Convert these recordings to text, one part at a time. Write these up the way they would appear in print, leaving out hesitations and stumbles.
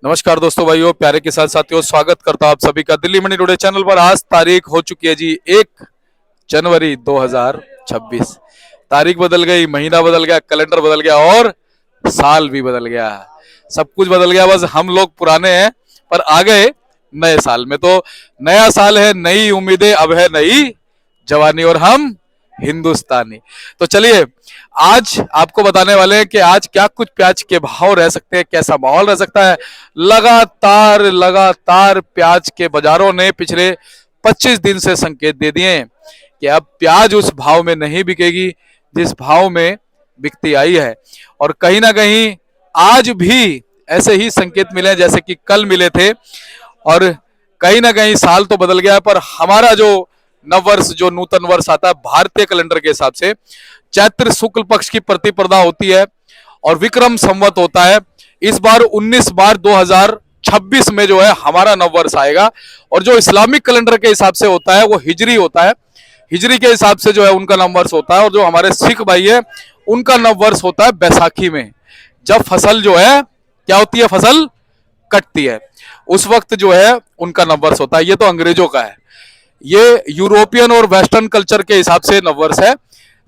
नमस्कार दोस्तों, भाइयों, प्यारे के साथ साथियों, स्वागत करता हूं आप सभी का दिल्ली मनी टुडे चैनल पर। आज तारीख हो चुकी है जी 1 जनवरी 2026। तारीख बदल गई, महीना बदल गया, कैलेंडर बदल गया और साल भी बदल गया। सब कुछ बदल गया, बस हम लोग पुराने हैं पर आ गए नए साल में। तो नया साल है, नई उम्मीदें, अब है नई जवानी और हम हिंदुस्तानी। तो चलिए आज आपको बताने वाले हैं कि आज क्या कुछ प्याज के भाव रह सकते हैं, कैसा माहौल रह सकता है। लगातार लगातार प्याज के बाजारों ने पिछले 25 दिन से संकेत दे दिए हैं कि अब प्याज उस भाव में नहीं बिकेगी जिस भाव में बिकती आई है। और कहीं ना कहीं आज भी ऐसे ही संकेत मिले हैं जैसे कि कल मिले थे। और कहीं ना कहीं साल तो बदल गया है, पर हमारा जो नववर्ष, जो नूतन वर्ष आता है भारतीय कैलेंडर के हिसाब से, चैत्र शुक्ल पक्ष की प्रतिपदा होती है और विक्रम संवत होता है। इस बार 19 मार्च 2026 में जो है हमारा नववर्ष आएगा। और जो इस्लामिक कैलेंडर के हिसाब से होता है वो हिजरी होता है। हिजरी के हिसाब से जो है उनका नववर्ष होता है। और जो हमारे सिख भाई है उनका नववर्ष होता है बैसाखी में, जब फसल जो है क्या होती है, फसल कटती है, उस वक्त जो है उनका नववर्ष होता है। ये तो अंग्रेजों का है, ये यूरोपियन और वेस्टर्न कल्चर के हिसाब से नववर्ष है।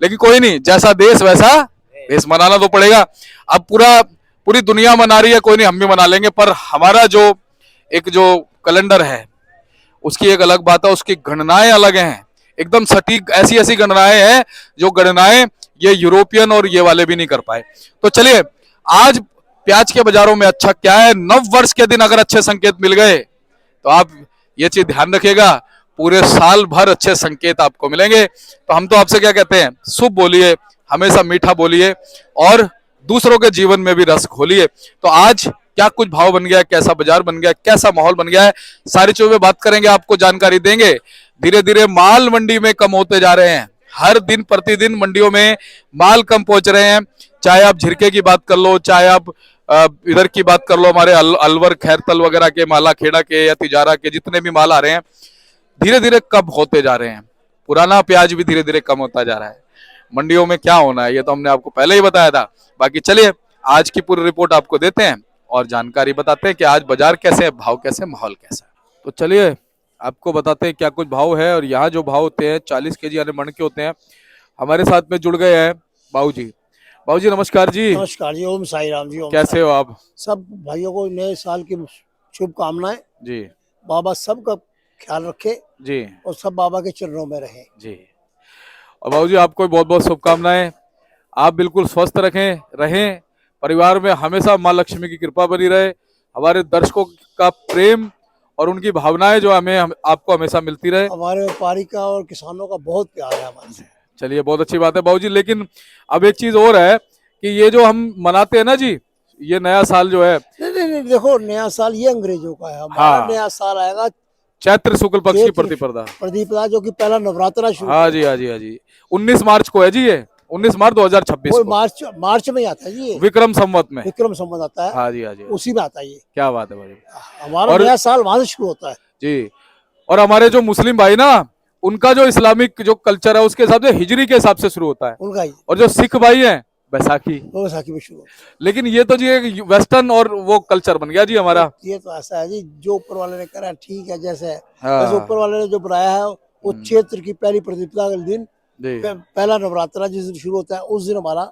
लेकिन कोई नहीं, जैसा देश वैसा देश, मनाना तो पड़ेगा। अब पूरी दुनिया मना रही है, कोई नहीं, हम भी मना लेंगे। पर हमारा जो कैलेंडर है उसकी एक अलग बात है, उसकी गणनाएं अलग हैं, एकदम सटीक। ऐसी ऐसी गणनाएं हैं जो गणनाएं ये यूरोपियन और ये वाले भी नहीं कर पाए। तो चलिए आज प्याज के बाजारों में अच्छा क्या है। नव वर्ष के दिन अगर अच्छे संकेत मिल गए तो आप ये चीज ध्यान रखिएगा, पूरे साल भर अच्छे संकेत आपको मिलेंगे। तो हम तो आपसे क्या कहते हैं, शुभ बोलिए, हमेशा मीठा बोलिए और दूसरों के जीवन में भी रस घोलिए। तो आज क्या कुछ भाव बन गया है, कैसा बाजार बन गया है, कैसा माहौल बन गया है, सारी चीजों में बात करेंगे, आपको जानकारी देंगे। धीरे धीरे माल मंडी में कम होते जा रहे हैं, हर दिन प्रतिदिन मंडियों में माल कम पहुंच रहे हैं। चाहे आप झिरके की बात कर लो, चाहे आप इधर की बात कर लो, हमारे अलवर खैरतल वगैरह के, माला खेड़ा के या तिजारा के, जितने भी माल आ रहे हैं धीरे धीरे कम होते जा रहे हैं। पुराना प्याज भी धीरे धीरे कम होता जा रहा है। मंडियों में क्या होना है ये तो हमने आपको पहले ही बताया था। बाकी चलिए आज की पूरी रिपोर्ट आपको देते हैं और जानकारी बताते हैं कि आज बाजार कैसे है, भाव कैसे, माहौल कैसा है। तो चलिए आपको बताते हैं क्या कुछ भाव है। और यहाँ जो भाव होते हैं 40 केजी यानी मन के होते हैं। हमारे साथ में जुड़ गए हैं बाबू जी। बाबू जी नमस्कार जी। नमस्कार जी, ओम साई राम जी। कैसे हो आप? सब भाइयों को नए साल की शुभकामनाएं जी। बाबा सबका ख्याल रखे जी और सब बाबा के चरणों में रहे जी। और बाबू जी आपको बहुत बहुत शुभकामनाएं। आप बिल्कुल स्वस्थ रहें, परिवार में हमेशा माँ लक्ष्मी की कृपा बनी रहे, हमारे दर्शकों का प्रेम और उनकी भावनाएं जो आपको हमेशा मिलती रहे। हमारे व्यापारी का और किसानों का बहुत प्यार है हमारे से। चलिए बहुत अच्छी बात है बाबू जी। लेकिन अब एक चीज और है कि ये जो हम मनाते हैं ना जी, ये नया साल जो है, नहीं, देखो, नया साल ये अंग्रेजों का है। हमारा नया साल आएगा चैत्र शुक्ल पक्ष की प्रतिपदा, जो कि पहला नवरात्रा शुरू। हाँ जी, हाँ जी, हाँ जी। 19 मार्च को है जी, ये 19 मार्च 2026 को। मार्च में आता है जी, विक्रम संवत में। विक्रम संवत आता है। हाँ जी, हाँ जी, उसी में आता है ये। क्या बात है भाई, हमारा नया साल वहां से शुरू होता है जी। और हमारे जो मुस्लिम भाई ना, उनका जो इस्लामिक जो कल्चर है उसके हिसाब से हिजरी के हिसाब से शुरू होता है उनका ही। और जो सिख भाई हैं बैसाखी में शुरू। लेकिन ये तो जी एक वेस्टर्न और वो कल्चर बन गया जी हमारा। ये तो ऐसा है जी, जो ऊपर वाले ने करा ठीक है। जैसे ऊपर वाले ने जो बनाया है वो क्षेत्र की पहली प्रतिपदा के दिन पहला नवरात्रा जिस दिन शुरू होता है उस दिन हमारा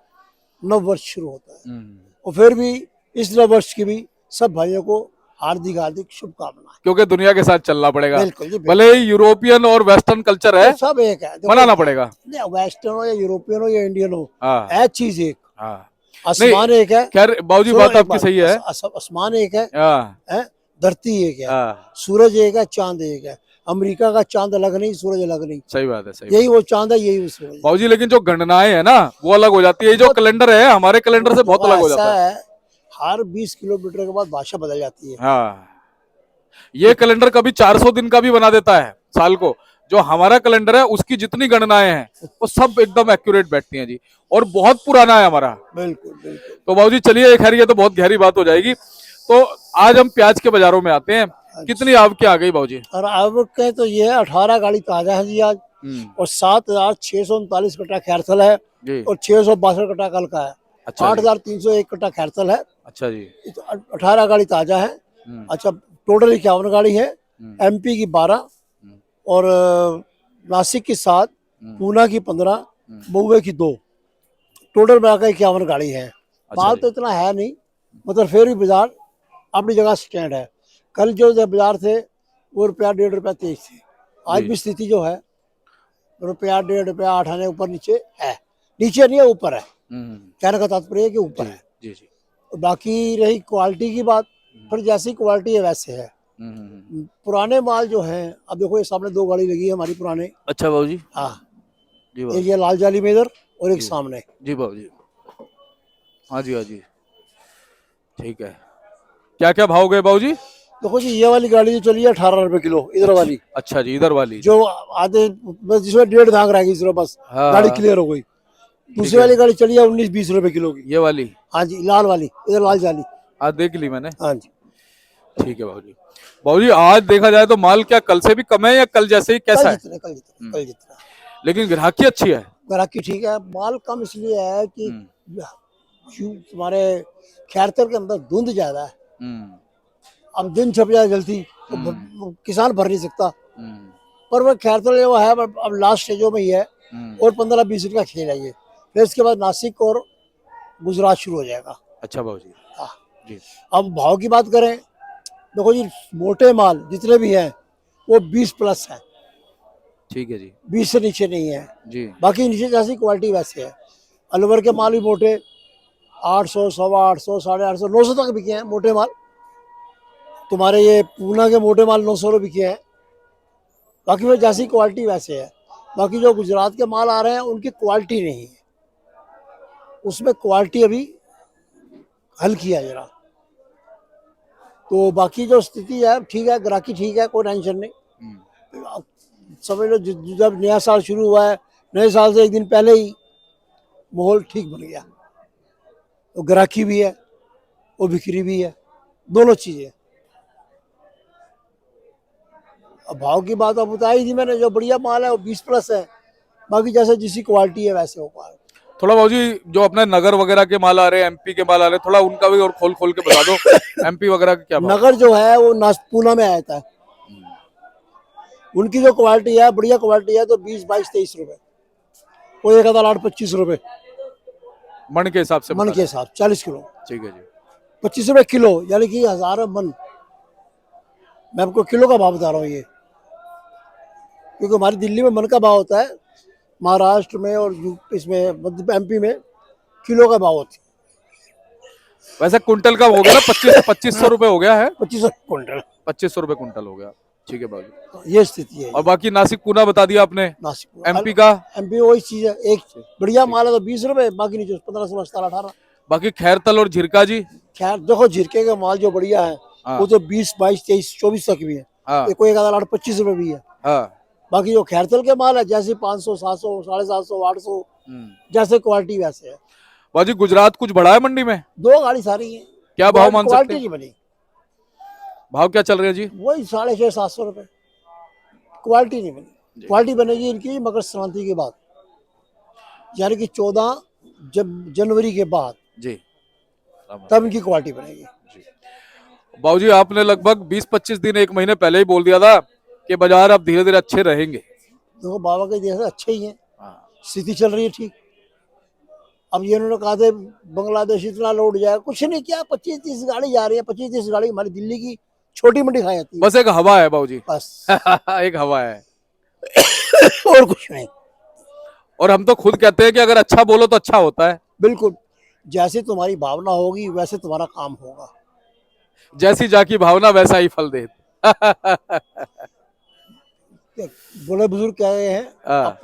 नव वर्ष शुरू होता है। और फिर भी इस नव वर्ष की भी सब भाइयों को हार्दिक हार्दिक शुभकामनाएं, क्योंकि दुनिया के साथ चलना पड़ेगा। बिल्कुल, भले ही यूरोपियन और वेस्टर्न कल्चर है, सब एक है, मनाना पड़ेगा। वेस्टर्न हो या यूरोपियन हो या इंडियन हो, है चीज एक, आसमान एक है। खैर बाबूजी बात आपकी सही है, आसमान एक है, धरती एक है, सूरज एक है, चांद एक है। अमेरिका का चांद अलग नहीं, सूरज अलग नहीं। सही बात है, सही। यही वो चांद है, यही वो सूरज। बाबूजी लेकिन जो गणनाएं है ना वो अलग हो जाती है। जो कैलेंडर है हमारे कैलेंडर से बहुत अलग हो जाता है। हर 20 किलोमीटर के बाद भाषा बदल जाती है। हाँ, ये कैलेंडर कभी 400 दिन का भी बना देता है साल को। जो हमारा कैलेंडर है उसकी जितनी गणनाएं हैं वो सब एकदम एक्यूरेट बैठती हैं जी, और बहुत पुराना है हमारा। बिल्कुल बिल्कुल। तो बाबूजी चलिए, खैर ये तो बहुत गहरी बात हो जाएगी। तो आज हम प्याज के बाजारों में आते हैं। कितनी आवक आ गई बाबूजी? और आवक के तो ये 18 गाड़ी ताजा है जी आज, और 7,639 कट्टा खैरथल है और 662 कट्टा कल का है। अच्छा, 8,301 कट्टा खैरथल है। अच्छा जी। तो 18 गाड़ी ताजा है अच्छा, टोटल 51 गाड़ी है। एमपी की 12 हम्म, और नासिक की 7, पूना की 15, महुए की 2, टोटल मिलाकर 51 गाड़ी है। अच्छा माल जी। तो इतना है नहीं, मतलब फिर भी बाजार अपनी जगह स्टैंड है। कल जो बाजार थे वो रुपया 1.5 रुपया तेज थे। आज जी भी स्थिति जो है रुपया 1.5 रुपया 8 आने ऊपर नीचे है। नीचे नहीं है, ऊपर है। हम्म, कहने का तात्पर्य है कि ऊपर जी है। जी जी। और बाकी रही क्वालिटी की बात, फिर जैसी क्वालिटी है वैसे है। पुराने माल जो हैं, अब देखो ये सामने 2 गाड़ी लगी है हमारी पुराने। अच्छा बाबू जी। हाँ, जी बाबू एक जी। ये लाल जाली में इधर और एक जी सामने। जी बाबू जी। हाँ जी हाँ जी। ठीक है। क्या क्या भाव गए बाबू जी? देखो जी, ये वाली गाड़ी जो चली है 18 रुपए किलो, इधर वाली अच्छा जी, इधर वाली जो आधे, बस जिसमें 1.5 धांग रहेगी सिर्फ, बस हाँ गाड़ी हाँ, क्लियर हो गई। ठीक दूसरी है। वाली गाड़ी चली है 19-20 रुपए किलो की। ये वाली हाँ जी, लाल वाली, इधर लाल जाली। आज देख ली मैंने। हाँ जी, ठीक है बाबू जी। बाबू जी आज देखा जाए तो माल क्या कल से भी कम है या कल जैसे ही कैसा है? कल जितना हम्म, कल जितना लेकिन ग्राहकी अच्छी है। ग्राहकी ठीक है। माल कम इसलिए है कि हम्म तुम्हारे खैरतर के अंदर धुंध ज्यादा है। हम्म अब दिन छप जाए जल्दी तो हम्म किसान भर नहीं सकता। हम्म पर वह खैरतर जो है अब लास्ट स्टेजों में ही है। हम्म। और 15-20 रुपया खेल है ये। फिर इसके बाद नासिक और गुजरात शुरू हो जाएगा। अच्छा बाबू जी। हाँ। जी अब भाव की बात करें, देखो जी, मोटे माल जितने भी हैं वो 20+ है, ठीक है जी। 20 से नीचे नहीं है। जी बाकी नीचे जैसी क्वालिटी वैसे है। अलवर के माल भी मोटे 800, 850, 850, 900 तक बिके हैं मोटे माल। तुम्हारे ये पूना के मोटे माल 900 रुपये बिके हैं। बाकी वो जैसी क्वालिटी वैसे है। बाकी जो गुजरात के माल आ रहे हैं उनकी क्वालिटी नहीं है, उसमें क्वालिटी अभी हल्की है जरा। तो बाकी जो स्थिति है ठीक है, ग्राहकी ठीक है, कोई टेंशन नहीं। अब समझ लो जब नया साल शुरू हुआ है, नए साल से एक दिन पहले ही माहौल ठीक बन गया। तो ग्राहकी भी है और बिक्री भी है, दोनों चीजें। अब भाव की बात अब बताई थी मैंने, जो बढ़िया माल है वो 20+ है। बाकी जैसे जिसकी क्वालिटी है वैसे हो पा थोड़ा बाबू जी जो अपने नगर वगैरह के माल आ रहे हैं, एमपी के माल आ रहे हैं, थोड़ा उनका भी और खोल खोल के बता दो। एमपी वगैरह के क्या भाव? नगर जो है वो पूना में आता है। उनकी जो क्वालिटी है बढ़िया क्वालिटी है, तो 20, 22, 23 रुपए। कोई 1,08, 25 रुपए मन के हिसाब से मन बता के दें। हिसाब, 40 किलो, ठीक है जी। 25 रुपए किलो, यानी कि 1000 मन। मैं आपको किलो का भाव बता रहा हूँ ये, क्योंकि हमारी दिल्ली में मन का भाव होता है, महाराष्ट्र में और इसमें मध्य एमपी में किलो का भाव होता है। वैसे कुंटल का हो गया ना, 2500 रुपये हो गया है। 2500 क्विंटल। 2500 रुपये कुंटल हो गया। ठीक है बाबू जी। तो ये स्थिति है और ये। बाकी नासिक पूना बता दिया आपने। नासिक एमपी का? एमपी वही चीज है, एक बढ़िया ठीक। माल है तो 20 रुपए, बाकी नीचे 15, 16, 17, 18। बाकी खैरतल और झिरका जी? खैर देखो, झिरके का माल जो बढ़िया है वो हाँ तो 20, 22, 23, 24 तक भी है। हाँ ये कोई 1,08, 25 रुपए भी है। हाँ। बाकी जो खैरतल के माल है जैसे 500, 700, 750, 800, जैसे क्वालिटी वैसे है। बाजी गुजरात कुछ बढ़ा है मंडी में? 2 गाड़ी सारी है। क्या भाव मान सकते क्वालिटी हैं? नहीं बनी, भाव क्या चल रहे हैं जी? वही 650, 700 रुपए। क्वालिटी नहीं बनी। क्वालिटी बनेगी इनकी मकर संक्रांति के बाद, यानी कि 14 जनवरी के बाद, जी तब इनकी क्वालिटी बनेगी। बाबूजी आपने लगभग 20-25 दिन, एक महीने पहले ही बोल दिया था कि बाजार अब धीरे धीरे अच्छे रहेंगे। देखो बाबा के देश अच्छे ही हैं, हाँ। स्थिति चल रही है ठीक। अब ये उन्होंने कहा था बांग्लादेश इतना लोड जाएगा, कुछ नहीं किया। 25-30 गाड़ी जा रही है, 25-30 गाड़ी हमारी दिल्ली की छोटी मंडी खाई जाती है बस एक हवा है बाबूजी। बस। एक हवा है। और कुछ नहीं। और हम तो खुद कहते हैं कि अगर अच्छा बोलो तो अच्छा होता है। बिल्कुल, जैसे तुम्हारी भावना होगी वैसे तुम्हारा काम होगा। जैसी जाकी भावना वैसा ही फल दे। बड़े बुजुर्ग कह रहे हैं, हाँ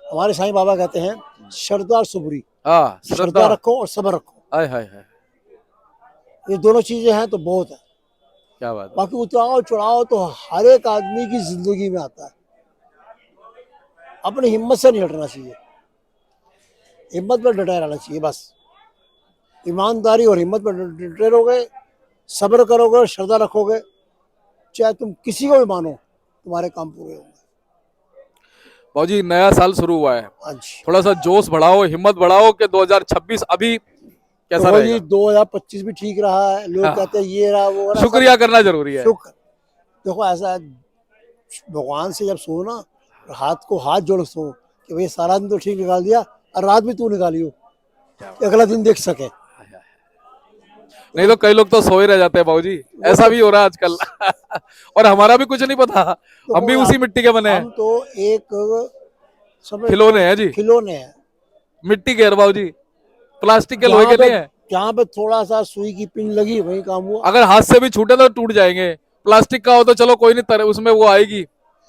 हमारे साईं बाबा कहते हैं, श्रद्धा और सुबरी, हाँ, श्रद्धा रखो और सब्र रखो। हाय हाय हाय, ये दोनों चीजें हैं तो बहुत है। क्या बात है। बाकी उतराव चढ़ाव तो हर एक आदमी की जिंदगी में आता है। अपनी हिम्मत से नहीं हटना चाहिए, हिम्मत पर डटे रहना चाहिए बस। ईमानदारी और हिम्मत पर डटे रहोगे, सब्र करोगे, श्रद्धा रखोगे, चाहे तुम किसी को भी मानो, तुम्हारे काम पूरे होंगे। बाबूजी नया साल शुरू हुआ है, हाँ जी। थोड़ा सा जोश बढ़ाओ, हिम्मत बढ़ाओ कि 2026 अभी कैसा तो रहेगा? जी 2025 भी ठीक रहा है। लोग कहते हैं ये रहा वो रहा, शुक्रिया करना जरूरी है। शुक्र। देखो ऐसा है, भगवान से जब सो ना, हाथ को हाथ जोड़ सो कि भाई सारा दिन तो ठीक निकाल दिया और रात भी तू निकालियो कि अगला दिन देख सके। नहीं तो कई लोग तो सोए रह जाते हैं बाबूजी, ऐसा भी हो रहा है आजकल। और हमारा भी कुछ नहीं पता, हम भी तो उसी मिट्टी के बने हैं। हम तो एक समझ खिलौने हैं जी, खिलौने हैं। मिट्टी के हैं बाबूजी, प्लास्टिक के लोहे के नहीं है। जहाँ पे थोड़ा सा सुई की पिन लगी वही काम हुआ। अगर हाथ से भी छूटे तो टूट जाएंगे, प्लास्टिक का हो तो चलो कोई नहीं, उसमें वो आएगी,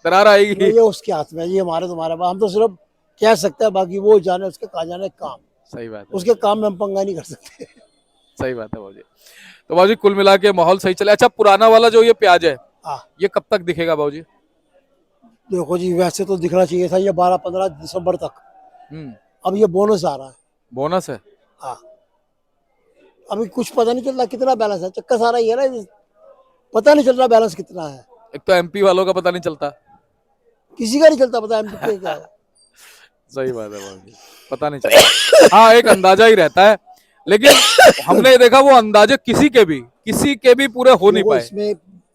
दरार आएगी। ये उसके हाथ में है, ये हमारे तुम्हारे पास, हम तो सिर्फ कह सकते हैं, बाकी वो जाने उसके कहा जाने काम। सही बात है, उसके काम में हम पंगा नहीं कर सकते। सही बात है बाबूजी। तो बाबूजी कुल मिला के माहौल सही चले। अच्छा, पुराना वाला जो ये प्याज है, हाँ ये कब तक दिखेगा बाबूजी? देखो जी, वैसे तो दिखना चाहिए था ये 12-15 दिसंबर तक। अब ये बोनस आ रहा है। बोनस है? हाँ, अभी कुछ पता नहीं चल रहा कितना बैलेंस है, चक्कर सारा ही है ना, पता नहीं चल रहा बैलेंस कितना है। एक तो एमपी वालों का पता नहीं चलता, किसी का नहीं चलता पता एमपी के क्या है। सही बात है बाबूजी, पता नहीं चलता। हाँ, एक अंदाजा ही रहता है, लेकिन हमने ये देखा वो अंदाजे किसी के भी पूरे हो नहीं पाए। इसमें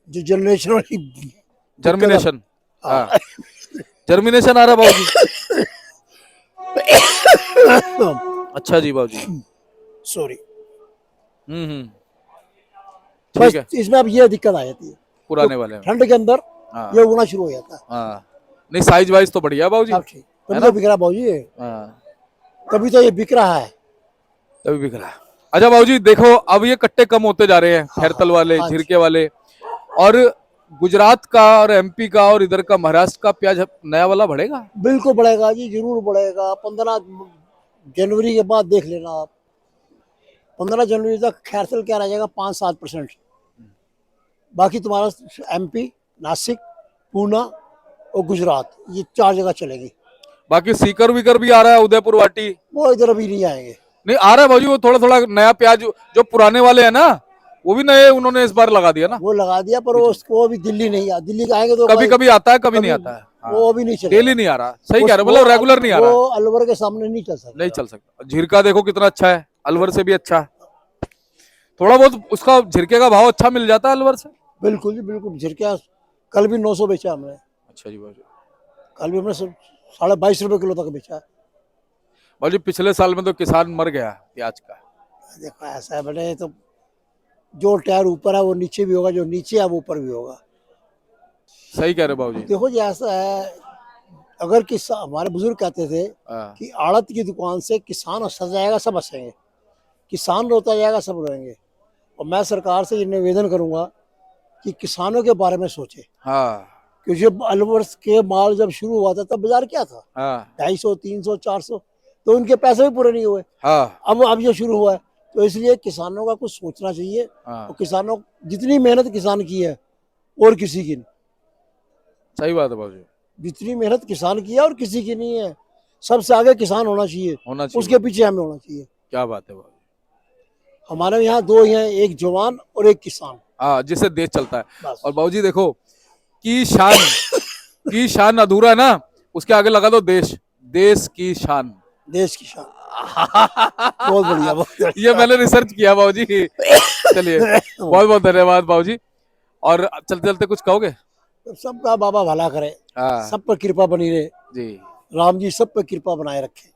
जो जनरेशन वाली जर्मिनेशन, हाँ जर्मिनेशन आ रहा बाबूजी। अच्छा जी बाबूजी, सॉरी। ठीक है। इसमें अब ये दिक्कत आ जाती है पुराने वाले में, ठंड के अंदर हाँ ये उगना शुरू हो जाता है। हाँ, नहीं साइज वाइज तो बढ़िया बाबूजी, सब ठीक, तभी तो बिक रहा बाबूजी ये, हाँ तभी तो ये बिक रहा है। तभी बिक रहा है। अच्छा बाबूजी देखो, अब ये कट्टे कम होते जा रहे हैं, खैरतल वाले, झिरके वाले, और गुजरात का और एमपी का और इधर का महाराष्ट्र का प्याज नया वाला बढ़ेगा? बिल्कुल बढ़ेगा जी, जरूर बढ़ेगा। 15 जनवरी के बाद देख लेना आप, 15 जनवरी तक खैरतल क्या रह जाएगा, 5-7%। बाकी तुम्हारा एमपी, नासिक, पूना और गुजरात, ये 4 जगह चलेगी। बाकी सीकर विकर भी आ रहा है, उदयपुर वाटी, वो इधर अभी नहीं आएंगे। नहीं आ रहा है भाजी, वो थोड़ा थोड़ा नया प्याज, जो पुराने वाले हैं ना, वो भी नए उन्होंने इस बार लगा दिया ना। वो लगा दिया, पर वो अभी दिल्ली नहीं आ, दिल्ली का आएंगे तो कभी कभी आता है, कभी नहीं आता है, वो अभी नहीं चलेगा, डेली नहीं आ रहा। सही कह रहे हो, मतलब रेगुलर नहीं आ रहा, वो अलवर के सामने नहीं चल सकता, नहीं चल सकता। झिरका देखो कितना अच्छा है, अलवर से भी अच्छा, थोड़ा बहुत उसका झिरके का भाव अच्छा मिल जाता है अलवर से। बिल्कुल जी बिल्कुल। झिरका कल भी 900 बेचा हमने। अच्छा जी बाबू, कल भी हमने 22.5 रुपए किलो तक बेचा है। बाबू पिछले साल में तो किसान मर गया प्याज का। देखो ऐसा है बेटे, तो जो टायर ऊपर है वो नीचे भी होगा, जो नीचे है वो ऊपर भी होगा। सही कह रहे बाबू जी। देखो जी ऐसा है, अगर किसान, हमारे बुजुर्ग कहते थे कि आड़त की दुकान से किसान हंसता जाएगा सब हंसेंगे, किसान रोता जाएगा सब रोएंगे। और मैं सरकार से ये निवेदन करूंगा कि किसानों के बारे में सोचे। हाँ, क्योंकि जब अलवर के माल जब शुरू हुआ था तब बाजार क्या था, हाँ 250, 300, 400, तो उनके पैसे भी पूरे नहीं हुए। हाँ अब ये शुरू हुआ है, तो इसलिए किसानों का कुछ सोचना चाहिए। हाँ, और किसानों जितनी मेहनत किसान की है और किसी की नहीं, सही बात है बाबू जी, जितनी मेहनत किसान की है और किसी की नहीं है, सबसे आगे किसान होना चाहिए, उसके पीछे हमें होना चाहिए। क्या बात है बाबू, हमारे यहाँ 2 ही हैं, एक जवान और एक किसान, हाँ जिससे देश चलता है। बस। और बाबूजी देखो की शान अधूरा है ना, उसके आगे लगा दो देश, देश की शान, देश की शान। बहुत बढ़िया, बहुत बढ़िया। ये मैंने रिसर्च किया बाबूजी। चलिए बहुत बहुत धन्यवाद बाबूजी। और चलते चलते कुछ कहोगे? सबका बाबा भला करे, हाँ सब पर कृपा बनी रहे जी, राम जी, सब पर कृपा बनाए रखे,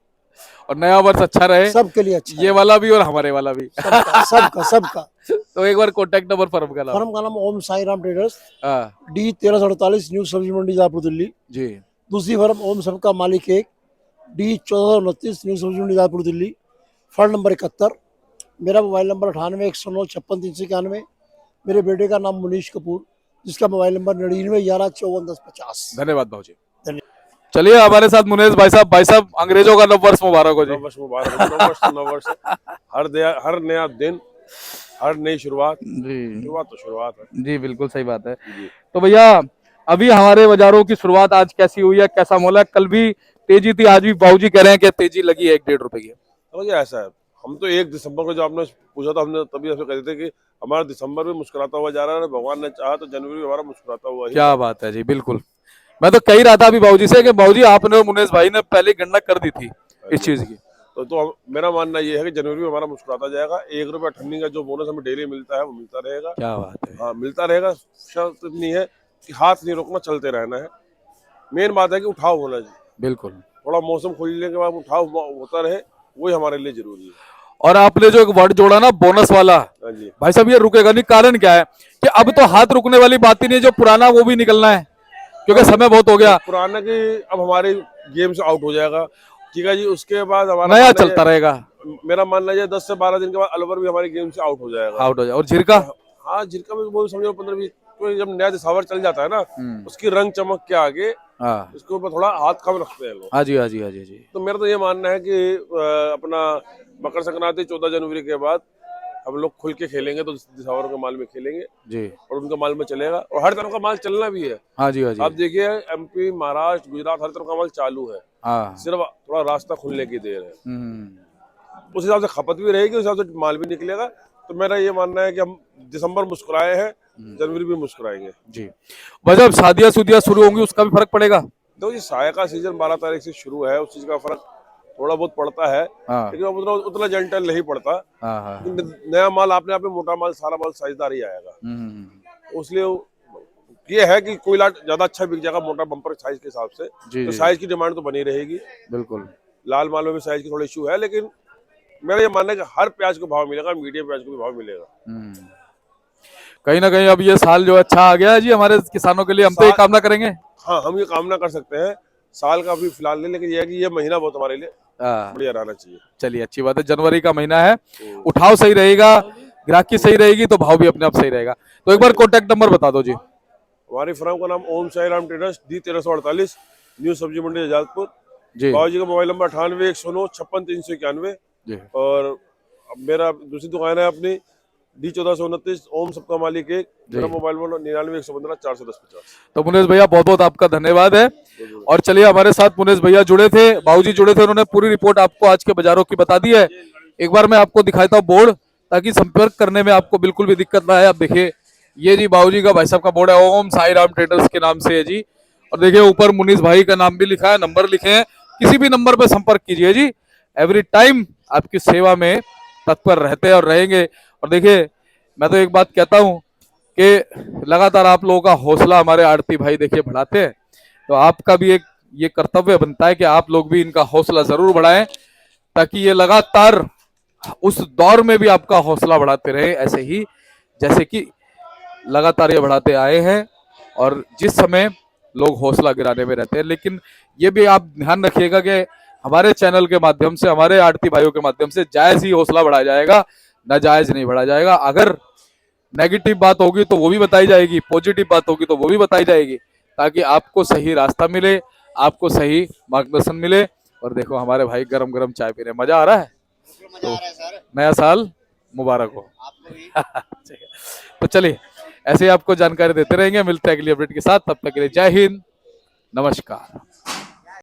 और नया वर्ष अच्छा रहे सबके लिए अच्छा, ये वाला भी और हमारे वाला भी, सबका सबका सबका। तो एक बार कॉन्टेक्ट नंबर फर्म का नाम। फर्म का नाम ओम साई राम ट्रेडर्स, हाँ D 1348, न्यू सब्जी मंडी जयपुर दिल्ली। जी, दूसरी फर्म ओम सबका मालिक एक, D 1429, न्यू सब्जी मंडी जयपुर दिल्ली। Firm number 71। मेरा मोबाइल नंबर 98 109 56 391। मेरे बेटे का नाम मुनीश कपूर, जिसका मोबाइल नंबर 99 11 54 10 50। धन्यवाद भाजी। चलिए हमारे साथ मुनेश भाई साहब अंग्रेजों का नव वर्ष मुबारक हो जी। नव वर्ष मुबारक हो, नव वर्ष हर नया दिन, हर नई शुरुआत, शुरुआत तो शुरुआत है जी, बिल्कुल सही बात है। तो भैया अभी हमारे बाजारों की शुरुआत आज कैसी हुई है, कैसा मोल है? कल भी तेजी थी, आज भी बाबूजी कह रहे हैं कि तेजी लगी है 1-1.5 रुपए की। समझिए ऐसा है, हम तो 1 दिसंबर को जो आपने पूछा था, हमने तभी ऐसे कहते थे कि हमारा दिसंबर भी मुस्कुराता हुआ जा रहा है, भगवान ने चाहा तो जनवरी भी हमारा मुस्कुराता हुआ। क्या बात है जी, बिल्कुल। मैं तो कह ही रहा था अभी बाबूजी से कि बाबूजी आपने और मुनेश भाई ने पहले गणना कर दी थी इस चीज की। मेरा मानना ये है कि जनवरी में हमारा मुस्कुराता जाएगा। 1 रुपया ठंडी का जो बोनस हमें डेली मिलता है वो मिलता रहेगा। क्या बात है। हाँ, मिलता रहेगा। शर्त इतनी है कि हाथ नहीं रोकना, चलते रहना है। मेन बात है कि उठाव होना चाहिए। बिल्कुल। थोड़ा मौसम खुलने के बाद उठाव होता रहे, वही हमारे लिए जरूरी है। और आपने जो एक वर्ड जोड़ा ना बोनस वाला, हाँ जी। भाई साहब ये रुकेगा नहीं। कारण क्या है कि अब तो हाथ रुकने वाली बात ही नहीं, जो पुराना वो भी निकलना है, क्योंकि समय बहुत हो गया। पुराना की अब हमारे गेम से आउट हो जाएगा, ठीक है जी। उसके बाद हमारा नया चलता रहेगा। मेरा मानना है 10 से 12 दिन के बाद अलवर भी हमारी गेम से आउट हो जाएगा। आउट हो जाए। और झिरका, हाँ, झिरका में वो समझो 15-20, तो जब नया दिसावर चल जाता है ना, उसकी रंग चमक के आगे हाँ इसके ऊपर थोड़ा हाथ कम रखते हैं लोग। हाँ जी, हाँ जी, हाँ जी, जी। तो मेरा तो ये मानना है कि अपना मकर संक्रांति 14 जनवरी के बाद हम लोग खुल के खेलेंगे, तो दिसावर के माल में खेलेंगे जी। और उनका माल में चलेगा, और हर तरफ का माल चलना भी है। हाँ जी, हाँ जी। आप देखिए MP, महाराष्ट्र, गुजरात, हर तरफ का माल चालू है। हाँ। सिर्फ थोड़ा रास्ता खुलने की देर है। हम्म। उस हिसाब से खपत भी रहेगी, उस हिसाब से माल भी निकलेगा। तो मेरा ये मानना है कि हम दिसंबर मुस्कुराए हैं, जनवरी भी मुस्कुराएंगे जी। भाई साहब शादियां शुदियां शुरू होंगी, उसका भी फर्क पड़ेगा। तो ये साया का सीजन 12 तारीख से शुरू है, उस चीज का फर्क थोड़ा बहुत पड़ता है, हाँ लेकिन अब उतना जेंटल नहीं पड़ता। हाँ हाँ। नया माल आपने आप में मोटा माल, सारा माल साइजदार ही आएगा। हम्म। इसलिए ये है कि कोई लाट ज्यादा अच्छा बिक जाएगा मोटा बम्पर साइज के हिसाब से, जी तो जी। साइज की डिमांड तो बनी रहेगी। बिल्कुल। लाल माल में भी साइज की थोड़ा इशू है, लेकिन मेरा ये मानना है कि हर प्याज को भाव मिलेगा, मीडियम प्याज को भी भाव मिलेगा। कहीं ना कहीं अब ये साल जो अच्छा आ गया है जी हमारे किसानों के लिए, हम तो ये कामना करेंगे। हाँ, हम ये कामना कर सकते हैं, साल का अभी फिलहाल नहीं, लेकिन ये है कि ये महीना बहुत हमारे लिए हाँ। बढ़िया रहना चाहिए। चलिए अच्छी बात है, जनवरी का महीना है, उठाव सही रहेगा, ग्राहकी सही रहेगी, तो भाव भी अपने आप सही रहेगा। तो एक बार कॉन्टेक्ट नंबर बता दो जी। हमारी फर्म का नाम Om Sai Ram traders, D 1348, new सब्जी मंडी आजादपुर जी। बाबूजी का मोबाइल नंबर 98 109 56 391। जी। और मेरा दूसरी दुकान है अपनी D 1429 ओम सबका मालिक एक, मेरा मोबाइल नंबर 99 115 410 50। तो मुनेश भैया बहुत बहुत आपका धन्यवाद है। और चलिए हमारे साथ मुनेश भैया जुड़े थे, बाबूजी जुड़े थे, उन्होंने पूरी रिपोर्ट आपको आज के बाजारों की बता दी है। एक बार मैं आपको दिखाता हूँ बोर्ड, ताकि संपर्क करने में आपको बिल्कुल भी दिक्कत ना आए। आप देखिए ये जी बाबूजी का भाई साहब का बोर्ड है, ओम साई राम ट्रेडर्स के नाम से है जी। और देखिए ऊपर मुनीष भाई का नाम भी लिखा है, नंबर लिखे हैं, किसी भी नंबर पर संपर्क कीजिए जी। एवरी टाइम आपकी सेवा में तत्पर रहते हैं और रहेंगे। और देखिए मैं तो एक बात कहता हूँ कि लगातार आप लोगों का हौसला हमारे आड़ती भाई देखिए बढ़ाते हैं, तो आपका भी एक ये कर्तव्य बनता है कि आप लोग भी इनका हौसला जरूर बढ़ाएं, ताकि ये लगातार उस दौर में भी आपका हौसला बढ़ाते रहे, ऐसे ही जैसे कि लगातार ये बढ़ाते आए हैं। और जिस समय लोग हौसला गिराने में रहते हैं, लेकिन ये भी आप ध्यान रखिएगा कि हमारे चैनल के माध्यम से, हमारे आड़ती भाइयों के माध्यम से जायज ही हौसला बढ़ाया जाएगा, नाजायज नहीं बढ़ाया जाएगा। अगर नेगेटिव बात होगी तो वो भी बताई जाएगी, पॉजिटिव बात होगी तो वो भी बताई जाएगी, ताकि आपको सही रास्ता मिले, आपको सही मार्गदर्शन मिले। और देखो हमारे भाई गरम गरम चाय पी रहे हैं, मजा आ रहा है। तो नया साल मुबारक हो। तो चलिए ऐसे ही आपको जानकारी देते रहेंगे, मिलते हैं अगली अपडेट के साथ, तब तक के लिए जय हिंद, नमस्कार।